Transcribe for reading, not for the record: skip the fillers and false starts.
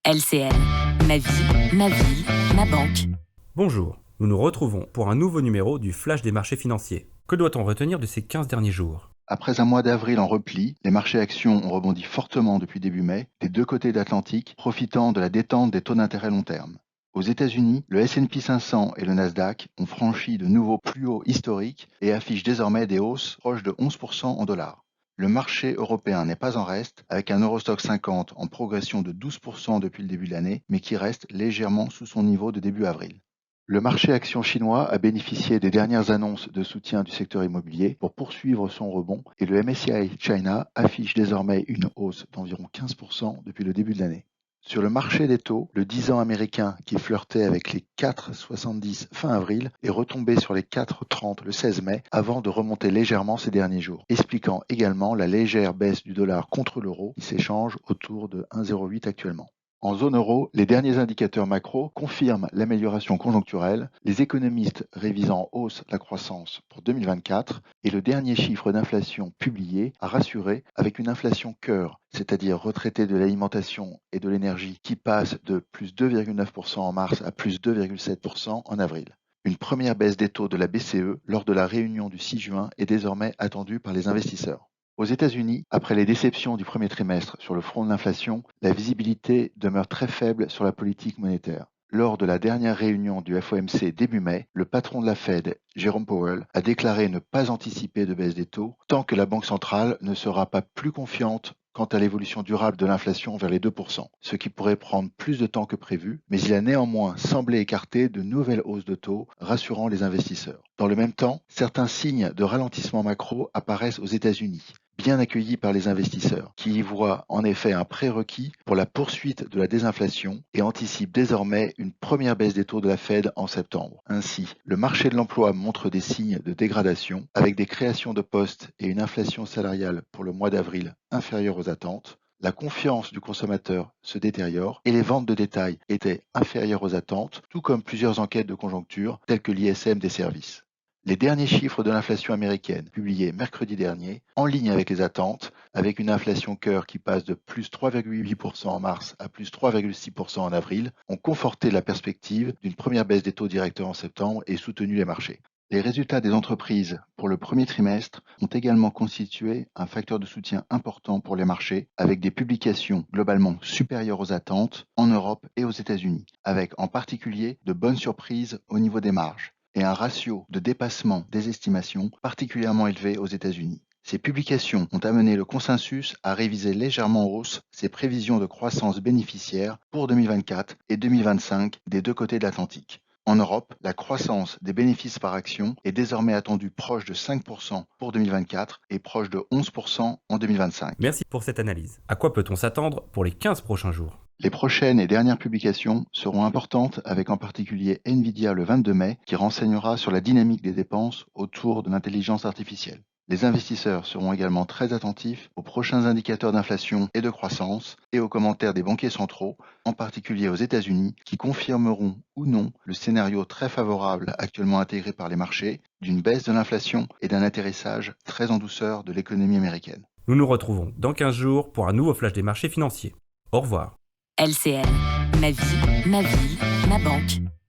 LCL, ma vie, ma ville, ma banque. Bonjour, nous nous retrouvons pour un nouveau numéro du Flash des marchés financiers. Que doit-on retenir de ces 15 derniers jours ? Après un mois d'avril en repli, les marchés actions ont rebondi fortement depuis début mai, des deux côtés de l'Atlantique, profitant de la détente des taux d'intérêt long terme. Aux États-Unis, le S&P 500 et le Nasdaq ont franchi de nouveaux plus hauts historiques et affichent désormais des hausses proches de 11% en dollars. Le marché européen n'est pas en reste, avec un Eurostoxx 50 en progression de 12% depuis le début de l'année, mais qui reste légèrement sous son niveau de début avril. Le marché actions chinois a bénéficié des dernières annonces de soutien du secteur immobilier pour poursuivre son rebond et le MSCI China affiche désormais une hausse d'environ 15% depuis le début de l'année. Sur le marché des taux, le 10 ans américain qui flirtait avec les 4,70 fin avril est retombé sur les 4,30 le 16 mai avant de remonter légèrement ces derniers jours, expliquant également la légère baisse du dollar contre l'euro qui s'échange autour de 1,08 actuellement. En zone euro, les derniers indicateurs macro confirment l'amélioration conjoncturelle, les économistes révisant en hausse la croissance pour 2024 et le dernier chiffre d'inflation publié a rassuré avec une inflation cœur, c'est-à-dire retraitée de l'alimentation et de l'énergie qui passe de plus 2,9% en mars à plus 2,7% en avril. Une première baisse des taux de la BCE lors de la réunion du 6 juin est désormais attendue par les investisseurs. Aux États-Unis, après les déceptions du premier trimestre sur le front de l'inflation, la visibilité demeure très faible sur la politique monétaire. Lors de la dernière réunion du FOMC début mai, le patron de la Fed, Jerome Powell, a déclaré ne pas anticiper de baisse des taux tant que la Banque centrale ne sera pas plus confiante quant à l'évolution durable de l'inflation vers les 2%, ce qui pourrait prendre plus de temps que prévu, mais il a néanmoins semblé écarter de nouvelles hausses de taux, rassurant les investisseurs. Dans le même temps, certains signes de ralentissement macro apparaissent aux États-Unis, bien accueillis par les investisseurs, qui y voient en effet un prérequis pour la poursuite de la désinflation et anticipent désormais une première baisse des taux de la Fed en septembre. Ainsi, le marché de l'emploi montre des signes de dégradation, avec des créations de postes et une inflation salariale pour le mois d'avril inférieure aux attentes. La confiance du consommateur se détériore et les ventes de détail étaient inférieures aux attentes, tout comme plusieurs enquêtes de conjoncture telles que l'ISM des services. Les derniers chiffres de l'inflation américaine, publiés mercredi dernier, en ligne avec les attentes, avec une inflation cœur qui passe de plus 3,8% en mars à plus 3,6% en avril, ont conforté la perspective d'une première baisse des taux directeurs en septembre et soutenu les marchés. Les résultats des entreprises pour le premier trimestre ont également constitué un facteur de soutien important pour les marchés, avec des publications globalement supérieures aux attentes en Europe et aux États-Unis, avec en particulier de bonnes surprises au niveau des marges et un ratio de dépassement des estimations particulièrement élevé aux États-Unis. Ces publications ont amené le consensus à réviser légèrement en hausse ses prévisions de croissance bénéficiaire pour 2024 et 2025 des deux côtés de l'Atlantique. En Europe, la croissance des bénéfices par action est désormais attendue proche de 5% pour 2024 et proche de 11% en 2025. Merci pour cette analyse. À quoi peut-on s'attendre pour les 15 prochains jours ? Les prochaines et dernières publications seront importantes, avec en particulier Nvidia le 22 mai qui renseignera sur la dynamique des dépenses autour de l'intelligence artificielle. Les investisseurs seront également très attentifs aux prochains indicateurs d'inflation et de croissance et aux commentaires des banquiers centraux, en particulier aux États-Unis, qui confirmeront ou non le scénario très favorable actuellement intégré par les marchés d'une baisse de l'inflation et d'un atterrissage très en douceur de l'économie américaine. Nous nous retrouvons dans 15 jours pour un nouveau Flash des marchés financiers. Au revoir. LCL, ma vie, ma ville, ma banque.